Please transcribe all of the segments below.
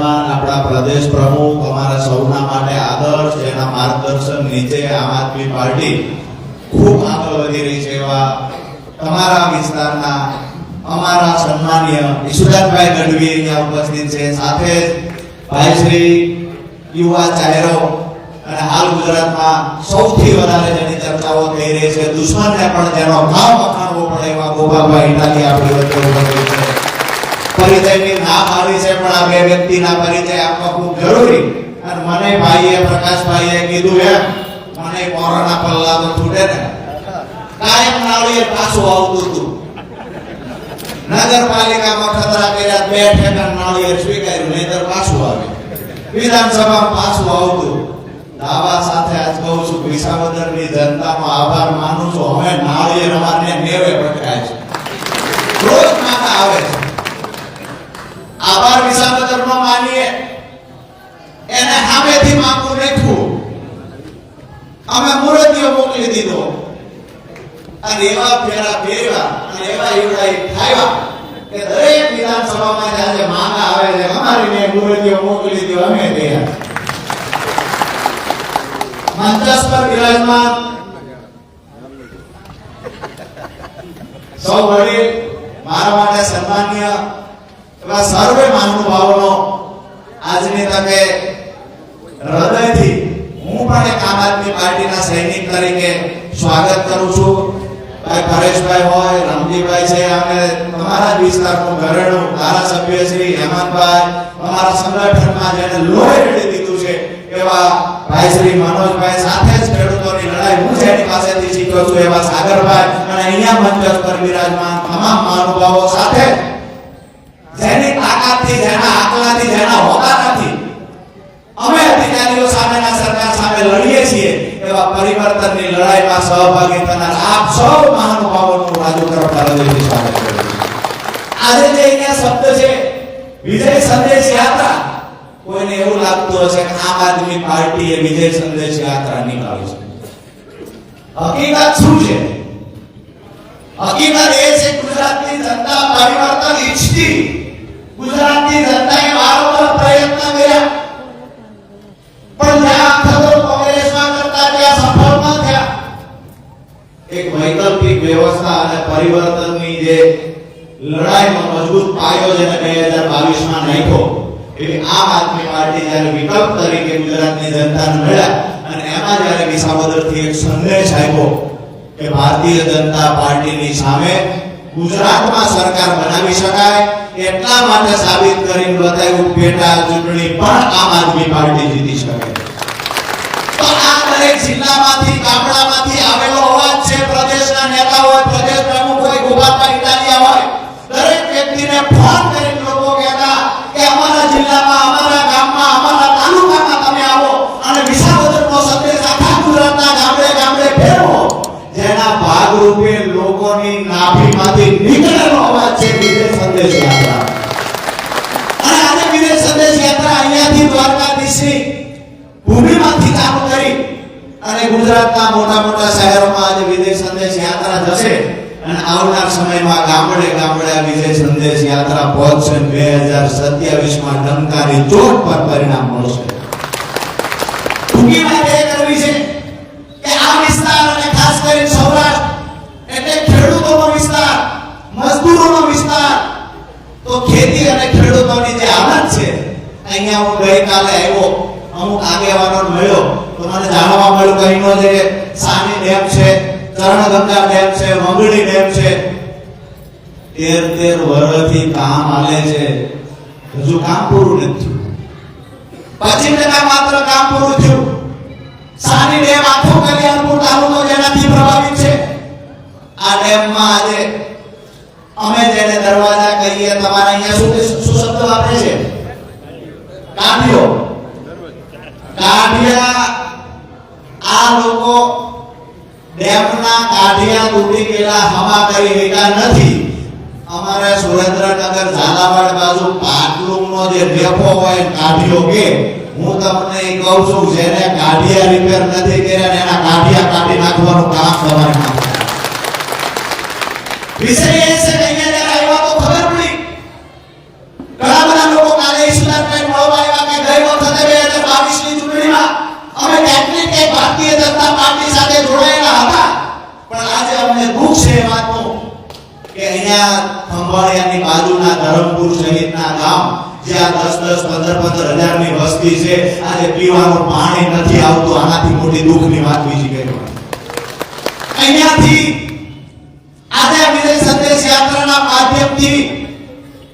બિરાજમાન આપણા પ્રદેશ પ્રમુખ અમારા સૌના માટે આદર્શ, જેના માર્ગદર્શન નીચે આમ આદમી પાર્ટી ખૂબ આગળ વધી રહી છે એવા તમારા વિસ્તારના અમારા સન્માનીય ઈશુદાનભાઈ ગઢવી અહીંયા ઉપસ્થિત છે. સાથે ભાઈ શ્રી યુવા ચાહેરો અને હાલ ગુજરાતમાં સૌથી વધારે જેની ચર્ચાઓ થઈ રહી છે, દુશ્મનને પણ જેનો ભાવ વખાણવો પડે એવા ગોપાલભાઈ ઇટાલી આપણી વચ્ચે ઉપસ્થિત છે. પરિચયની ના પાડી છે, પણ આ બે વ્યક્તિના પરિચય આપવા ખૂબ જરૂરી. અને મને ભાઈએ પ્રકાશભાઈએ કીધું એમ, મને કોરોના પલ્લા તો છૂટે ને, કાયમ નાળીએ પાછું આવતું હતું. નગરપાલિકામાં ખતરા કર્યા, બે ઠેકાણ નાળીએ સ્વીકાર્યું, નહીતર પાછું આવે. વિધાનસભામાં પાછું આવતું. દાવા સાથે આજ કહું છું, વિસાવદરની જનતાનો આભાર માનું છું. હવે નાળીએ અમારને નેવે પકડાય છે, રોજ માતા આવે છે. આભાર વિસાવદરનો માનીએ, એને સામેથી માંગવું નાખ્યું, અમે મૂર્તિઓ મોકલી દીધો. અને એવા ફેરા ફેરવા અને એવા ઈવડાઈ ખાવા કે દરેક વિધાનસભામાં આજે માંગા આવે છે, અમારીને મૂર્તિઓ મોકલી દો, અમે તૈયાર. મંચસ પર બિરાજમાન સૌ વડીલ, મારા માટે સન્માનીય એવા સર્વે મહાનુભાવોનો આજની તકે હૃદયથી હું પણ એક આમ આદમી પાર્ટીના સૈનિક તરીકે સ્વાગત કરું છું. ભાઈ પરેશભાઈ હોય, રામજીભાઈ છે, અને તમારા જ વિસ્તારનું ઘરેણું ધારાસભ્ય શ્રી હેમંતભાઈ, અમારા સંગઠનમાં જેને લોહી રેડી દીધું છે એવા ભાઈ શ્રી મનોજભાઈ, સાથે જ ખેડૂતોની લડાઈ હું જેની પાસેથી શીખ્યો છું એવા સાગરભાઈ, અને અહીંયા મંચ પર બિરાજમાન તમામ મહાનુભાવો સાથે જેની તાકાતથી, જેના આકલાથી, જેના હોદાથી અમે અધિકારીઓ સામેના સરકાર સામે લડીએ છીએ એવા પરિવર્તનની લડાઈમાં સહભાગી થનાર આપ સૌ મહાનુભાવોનું રાજુ તરફ હૃદયથી સ્વાગત કરું છું. આજે જે અહીંયા શબ્દ છે વિજય સંદેશ યાત્રા, કોઈને એવું લાગતું હશે કે આમ આદમી પાર્ટીએ વિજય સંદેશ યાત્રા નીકાળી છે. હકીકત શું છે? હકીકત એ છે ગુજરાતની જનતા પરિવર્તન ઈચ્છતી. ગુજરાતની જનતાએ વારંવાર પ્રયત્ન કર્યા, પણ જ્યાં ખબર કોંગ્રેસમાં કરતા ત્યાં સફળ ન થયા. એક વૈકલ્પિક વ્યવસ્થા અને પરિવર્તનની જે લડાઈનો મજબૂત પાયો જેને 2022માં નાખ્યો, એવી આમ આદમી પાર્ટી જ્યારે વિકલ્પ તરીકે ગુજરાતની જનતાને મળ્યા, અને એમાં જ્યારે વિસાવદરથી એક સંદેશ આવ્યો કે ભારતીય જનતા પાર્ટીની સામે ગુજરાતમાં સરકાર બનાવી શકાય, એટલા માટે સાબિત કરીને બતાવ્યું પેટા ચૂંટણી પણ આમ આદમી પાર્ટી જીતી શકે. તો આ દરેક જિલ્લામાંથી, ગામડામાંથી આવેલો અવાજ છે. પ્રદેશના નેતા હોય, પ્રદેશ પ્રમુખ હોય, ગોપાલભાઈ ઇટાલિયા હોય, દરેક વ્યક્તિને ફોન કરીને લોકો કહેતા કે અમારા જિલ્લામાં, અમારા ગામમાં, અમારા તાલુકામાં તમે આવો અને વિસાવદરનો સંદેશ આખા ગુજરાતના ગામડે ગામડે ફેરવો. જેના ભાગરૂપે લોકોની નાભીમાંથી નીકળેલો અવાજ છે વિજય સંદેશ યાત્રા. અને આજે વિજય સંદેશ યાત્રા અહીંયાથી દ્વારકાધીશની ભૂમિમાંથી ચાલુ કરી અને ગુજરાતના મોટા મોટા શહેરોમાં આજે વિજય સંદેશ યાત્રા જશે. અને આવનાર સમયમાં ગામડે ગામડે આ વિજય સંદેશ યાત્રા પહોંચશે. 2027માં ડંકાની ચોટ પર પરિણામ મળશે. ટૂંકી વાત એ કરવી છે કે આ વિસ્તાર, અને ખાસ કરીને સૌરાષ્ટ્ર એટલે ખેડૂતોનો વિસ્તાર, મજદૂરોનો વિસ્તાર, તો ખેતી અને ખેડૂતોની જે હાલત છે, અહીંયા હું ગઈકાલે આવ્યો, અમુક આગેવાનો મળ્યો તો મને જાણવા મળ્યું કે અહીંનો જે સાની ડેમ છે, ચરણગંગા ડેમ છે, મંગળી ડેમ છે, 13 વર્ષથી કામ હાલે છે, હજુ કામ પૂરું નથી થયું. 25% માત્ર કામ પૂરું થયું. સાની ડેમ આખો કલ્યાણપુર તાલુકો જેનાથી પ્રભાવિત છે. આ ડેમમાં આજે અમે જેને દરવાજા કહીએ, તમારા અહીંયા શું શબ્દ વાપરે છે? કાઢ્યો. કાઢિયા. આ લોકો ડેમના કાઢિયા તૂટી ગયેલા હમા કરી શક્યા નથી. અમારે સુરેન્દ્રનગર ઝાલાવાડ બાજુ પાટલુંનો જે ડેપો હોય, કાઢિયો કે, હું તમને કહું છું, જેને કાઢિયા રિપેર નથી કર્યા ને એના કાઢિયા કાઢી નાખવાનું કામ તમારે નાખવું. વિષય એ છે કે અહીંયા જ્યારે આવ્યા તો ખબર પડી, ઘણા બધા લોકો કાલે ઈશ્વરભાઈ મળવા જ્યાં 10-10, 15-15 હજારની વસ્તી છે, આજે પીવાનું પાણી નથી આવતું, આનાથી મોટી દુઃખની વાત બીજી કઈ હોય? અહીંયાથી આજે વિજય સંદેશ યાત્રાના માધ્યમથી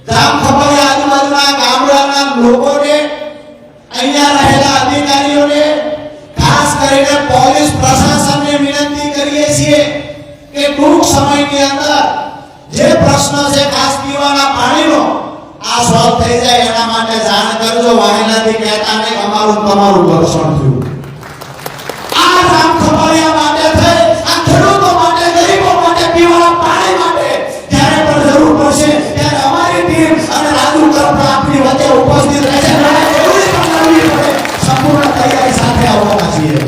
ગામ ખબરિયા આજુબાજુના ગામડાના લોકોને, અહીંયા રહેલા અધિકારીઓને, ખાસ કરીને પોલીસ પ્રશાસનને વિનંતી કરીએ છીએ કે ટૂંક સમયની અંદર જે પ્રશ્ન છે ખાસ પીવાના પાણીનો આ સોલ્વ થઈ જાય એના માટે જાણ કરજો. વાહિલાથી કહેતા નહીં અમારું તમારું ઘર્ષણ થયું. આ ગામ ખબરિયા માટે થઈ, આ ખેડૂતો માટે, ગરીબો માટે, પીવાના પાણી માટે જ્યારે પણ જરૂર પડશે ત્યારે અમારી ટીમ અને રાજુ કરપડા આપણી વચ્ચે ઉપસ્થિત રહેશે. જરૂરી પણ કરવી પડે, સંપૂર્ણ તૈયારી સાથે આવવાના છીએ.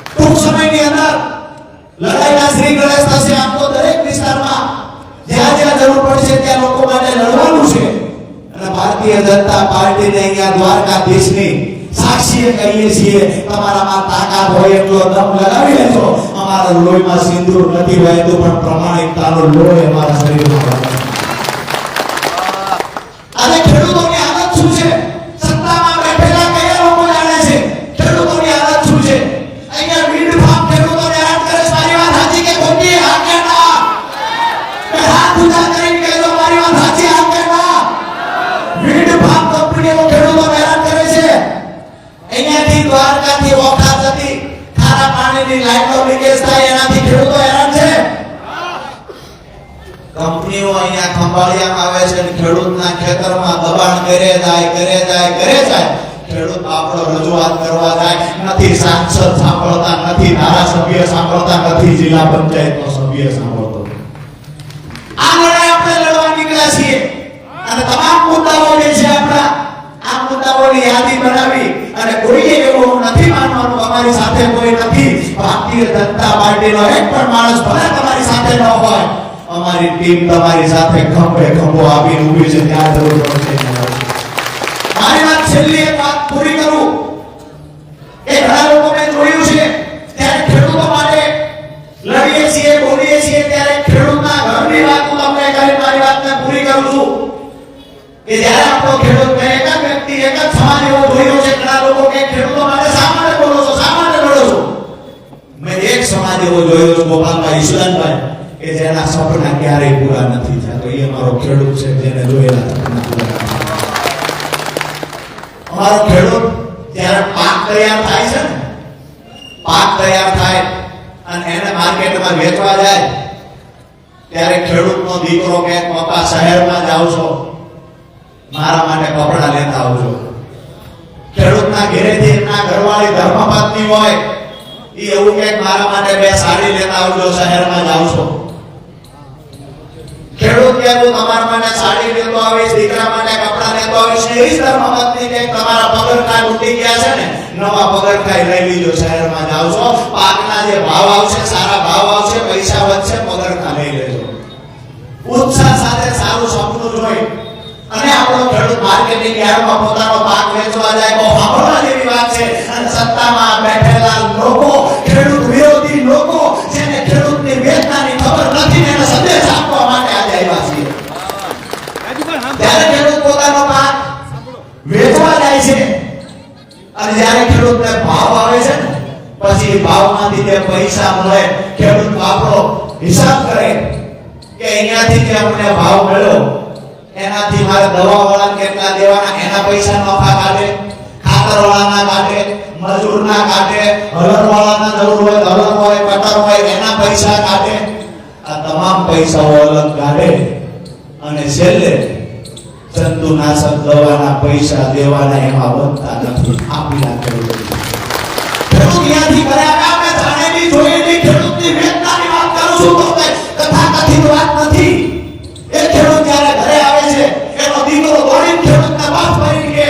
ટૂંક સમયની અંદર લડાઈના શ્રી ગણેશ થશે. આમ તો દરેક વિસ્તારમાં જ્યાં જ્યાં જરૂર પડશે ત્યાં લોકો માટે લડવાનું છે. અને ભારતીય જનતા પાર્ટીને અહીંયા દ્વારકાધીશની સાક્ષીએ કહીએ છીએ, તમારામાં તાકાત હોય એટલો દમ લગાવી લેજો. અમારા લોહીમાં સિંદૂર નથી વહેતું, પણ પ્રમાણિકતાનો લોહી અમારા શરીરમાં વહે. આજે ખેડૂતોની હાલત શું છે? સત્તામાં બેઠેલા કયા લોકો જાણે છે ખેડૂતોની હાલત શું છે? અહીંયા વિન્ડ ફાર્મ ખેડૂતોને હેરાન કરે છે. મારી વાત સાચી કે ખોટી? હા કે ના? હાથ ઊંચા કરીને કહેજો મારી વાત સાચી, હા કે ના? વિન્ડ ફાર્મ કંપનીઓ ખેડૂતોને હેરાન કરે છે. અહીંયાથી દ્વારકાથી ઓખા જતી ખારા પાણીની લાઈનો લીકેજ થાય એનાથી ખેડૂતો હેરાન છે. કંપનીઓ અહીંયા ખંભાળિયામાં આવે છે અને ખેડૂતના ખેતરમાં દબાણ કરે જાય. ખેડૂત આપણો રજૂઆત કરવા જાય, નથી સાંસદ સાંભળતા, નથી ધારાસભ્ય સાંભળતા, નથી જિલ્લા પંચાયતનો સભ્ય સાંભળતો. આ લડાઈ આપણે લડવા નીકળ્યા છીએ અને તમામ મુદ્દાઓ જે છે આપણા, આ મુદ્દાઓની યાદી બનાવી અને કોઈએ એવું નથી માનવાનું અમારી સાથે કોઈ નથી. ભારતીય જનતા પાર્ટીનો એક પણ માણસ ભલે તમારી સાથે ન હોય, અમારી ટીમ તમારી સાથે ખંભે ખંભો આપીને ઊભી છે. ત્યાં જરૂર પડશે. મારી વાત છેલ્લી એક વાત પૂરી કરું. એ ઘણા લોકો મેં જોયું છે ત્યારે ખેડૂતો માટે લડીએ છીએ, બોલીએ છીએ, ત્યારે ખેડૂતના ઘરની વાત હું તમને કરી મારી વાતને પૂરી કરું છું કે જ્યારે આપણો ખેડૂત, મેં એક જ વ્યક્તિ, એક જ સમાજ એવો જોયો છે. ઘણા લોકો કે ખેડૂતો માટે શા માટે બોલો છો, શા માટે લડો છો? મેં એક સમાજ એવો જોયો છે, ગોપાલભાઈ ઈશ્વરભાઈ, કે જેના સપના ક્યારેય પૂરા નથી થયા. તો એ અમારો ખેડૂત છે જેને જોયેલા સપના પૂરા. અમારો ખેડૂત જ્યારે પાક તૈયાર થાય છે ને, પાક તૈયાર થાય અને એને માર્કેટમાં વેચવા જાય ત્યારે ખેડૂતનો દીકરો કે પપ્પા શહેરમાં જાવ છો, મારા માટે કપડા લેતા આવજો. ખેડૂતના ઘરેથી એમના ઘરવાળી ધર્મપત્ની હોય એ એવું કે મારા માટે 2 સાડી લેતા આવજો, શહેરમાં જાવ છો. ખેડૂત કે તું તમારા માટે સાડી લેતો આવીશ, દીકરા માટે કપડા લેતો આવીશ. એ જ ધર્મપત્ની કે તમારા પગરખા તૂટી ગયા છે ને, નવા પગરખા લઈ લીજો, શહેરમાં જાવ છો, પાકના જે ભાવ આવશે, સારા ભાવ આવશે, પૈસા વધશે, પગરખા લઈ લેજો. ઉત્સાહ સાથે સારું સપનું જોઈ અને આપણો ખેડૂત માર્કેટિંગ યાર્ડમાં પોતાનો પાક વેચવા જાય, બહુ સાંભળવા જેવી વાત છે. અને સત્તામાં બેઠેલા લોકો, ખેડૂત વિરોધી લોકો, જેને ખેડૂતની વેદનાની ખબર નથી, એને સંદેશ આપવા માટે આજે આવ્યા છીએ. ત્યારે ખેડૂત પોતાનો પાક વેચવા જાય છે અને જ્યારે ખેડૂતને ભાવ આવે છે ને, પછી ભાવમાંથી જે પૈસા મળે, ખેડૂત આપણો હિસાબ કરે કે અહીંયાથી જે અમને ભાવ મળ્યો એનાથી મારે દવા વાળા કેટલા દેવાના, એના પૈસા નફા કાઢે, ખાતર વાળાના કાઢે, મજૂરના કાઢે, હલર વાળાના જરૂર હોય, હલર હોય, કટર હોય, એના પૈસા કાઢે. આ તમામ પૈસાઓ અલગ કાઢે અને છેલ્લે જંતુનાશક દવાના પૈસા દેવાના એમાં વધતા નથી. આપી નાખે ખેડૂત ત્યાંથી કર્યા. આપણે જાણેલી જોયેલી ખેડૂતની વેદનાની વાત કરું છું, તો કથાકથિત વાત નથી. એ ખેડૂત જ્યારે ઘરે આવે છે, એનો દીકરો દોડીને ખેડૂતના બાપ કરીને કે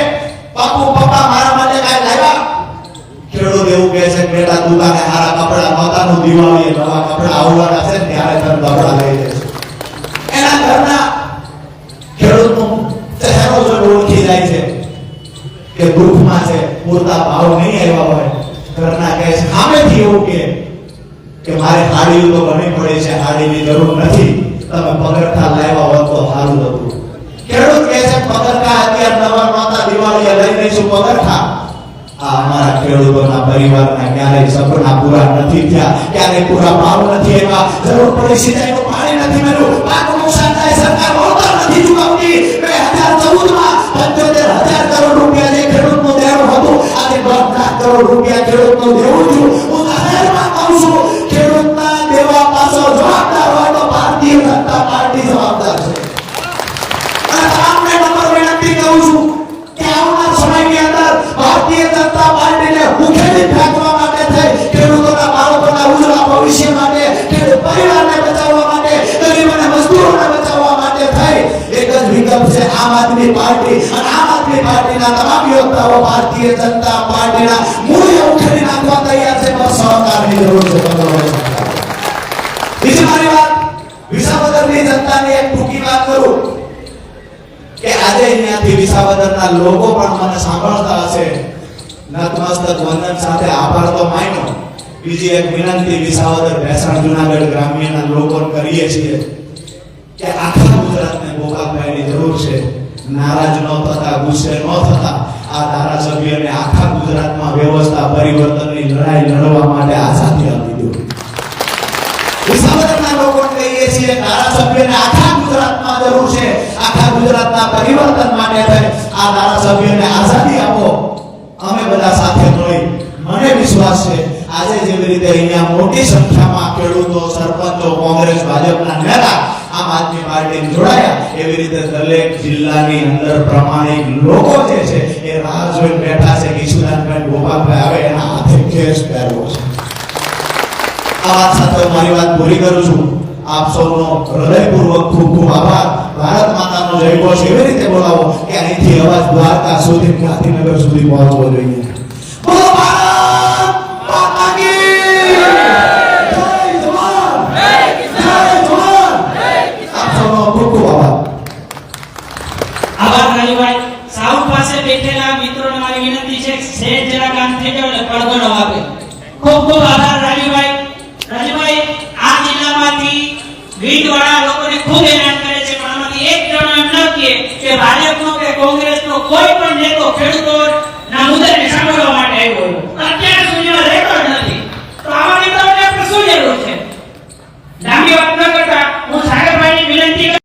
બાપુ પપ્પા મારા માટે કાંઈ લાવ્યા? ખેડૂત એવું કહે છે બેટા દુકાને હારા કપડા નહોતાનું, દિવાળીએ નવા કપડા આવવાના છે ત્યારે તને કપડા લઈ દેશે. એના ઘરના ખેડૂતનું ચહેરો જો ઓળખી જાય છે કે દુઃખમાં છે, પૂરતા ભાવ નહીં આવ્યા હોય, ઘરના કહે છે સામેથી એવું કે મારે હાડીઓ તો ઘણી પડી છે, હાડીની જરૂર નથી, તમે પગરખા લાવ્યા હોત તો સારું હતું. ખેડૂત કહે છે પગરખા અત્યારે નવા નોતા દિવાળીએ લઈ લઈશું પગરખા. આ અમારા ખેડૂતોના પરિવારના ક્યારેય સપના પૂરા નથી થયા, ક્યારેય પૂરા ભાવ નથી આવ્યા, જરૂર પડી સિંચાઈનું પાણી નથી મળ્યું, પાકનું નુકસાન થાય સરકાર વળતર નથી ચૂકવતી. 2014 માં 75,000 કરોડ રૂપિયા જે ખેડૂતનું દેવું હતું, આજે 10 લાખ કરોડ રૂપિયા ખેડૂતનું દેવું છું. હું જાહેરમાં કહું છું, ખેડૂતના દેવા પાછો જવાબદાર હોય તો ભારતીય જનતા પાર્ટી જવાબદાર છે. અને તમામને નમ્ર વિનંતી કરું છું કે આવનાર સમયની અંદર ભારતીય જનતા પાર્ટીને ઉખેડી ફેંકવા માટે થઈ, ખેડૂતોના બાળકોના ઉજ્જવળ ભવિષ્ય માટે, ખેડૂત પરિવારને બચાવવા માટે, ગરીબ અને મજદૂરોને બચાવવા માટે થઈ એક જ વિકલ્પ છે આમ આદમી પાર્ટી. અને આમ આદમી પાર્ટીના તમામ યોદ્ધાઓ ભારતીય જનતા પાર્ટીના મૂળે ઉખેડી નાખવા તૈયાર છે. બસ સહકારની જરૂર છે. બીજી મારી વાત વિસાવદરની જનતાની એક ટૂંકી વાત કરું કે આજે અહીંયાથી વિસાવદરના લોકો પણ મને સાંભળતા હશે. નતમસ્તક વંદન સાથે આભાર તો માન્યો. બીજી એક વિનંતી વિસાવદર ભેસાણ જુનાગઢ ગ્રામ્યના લોકોને કરીએ છીએ કે આખા ગુજરાતને ગોપાલભાઈની જરૂર છે. નારાજ ન થતા, ગુસ્સે ન થતા, આ ધારાસભ્યને આખા ગુજરાતમાં વ્યવસ્થા પરિવર્તનની લડાઈ લડવા માટે આઝાદી આપી દો. વિસાવદરના લોકોને કહીએ છીએ ધારાસભ્યને આખા ગુજરાતમાં જરૂર છે. આખા ગુજરાતના પરિવર્તન માટે થઈ આ ધારાસભ્યને આઝાદી આપો. અમે બધા સાથે મળી, મને વિશ્વાસ છે આજે જેવી રીતે અહીંયા મોટી સંખ્યામાં ખેડૂતો, સરપંચો, કોંગ્રેસ, ભાજપના નેતા આમ આદમી પાર્ટીમાં જોડાયા, એવી રીતે દરેક જિલ્લાની અંદર પ્રમાણિક લોકો જે છે એ રાહ જોઈને બેઠા છે કે ઈશુદાનભાઈ ગોપાલભાઈ આવે એના હાથે કેસ પહેરવો છે. આ વાત સાથે મારી વાત પૂરી કરું છું. આપ સૌનો હૃદયપૂર્વક ખૂબ ખૂબ આભાર. ભારત માતાનો જય ઘોષ એવી રીતે બોલાવો કે અહીંથી અવાજ દ્વારકા સુધી, ગાંધીનગર સુધી પહોંચવો જોઈએ. બોલો ભારત માતા કી જય! જય જવાન! જય જવાન! આપ સૌનો ખૂબ ખૂબ આભાર. આભાર રાજુભાઈ. સાઉન્ડ પાસે બેઠેલા મિત્રોને મારી વિનંતી છે સેજ જરા કામ થઈ જાવ એટલે પડઘો ન વાગે. ખૂબ ખૂબ આભાર રાજુભાઈ. રાજુભાઈ આ જિલ્લામાંથી વીજવાળા લોકોને ખૂબ હેરાન કરે છે, પણ આમાંથી એક જણો એમ ન કહે કે ભાજપનો કે કોંગ્રેસનો કોઈ પણ નેતો ખેડૂતો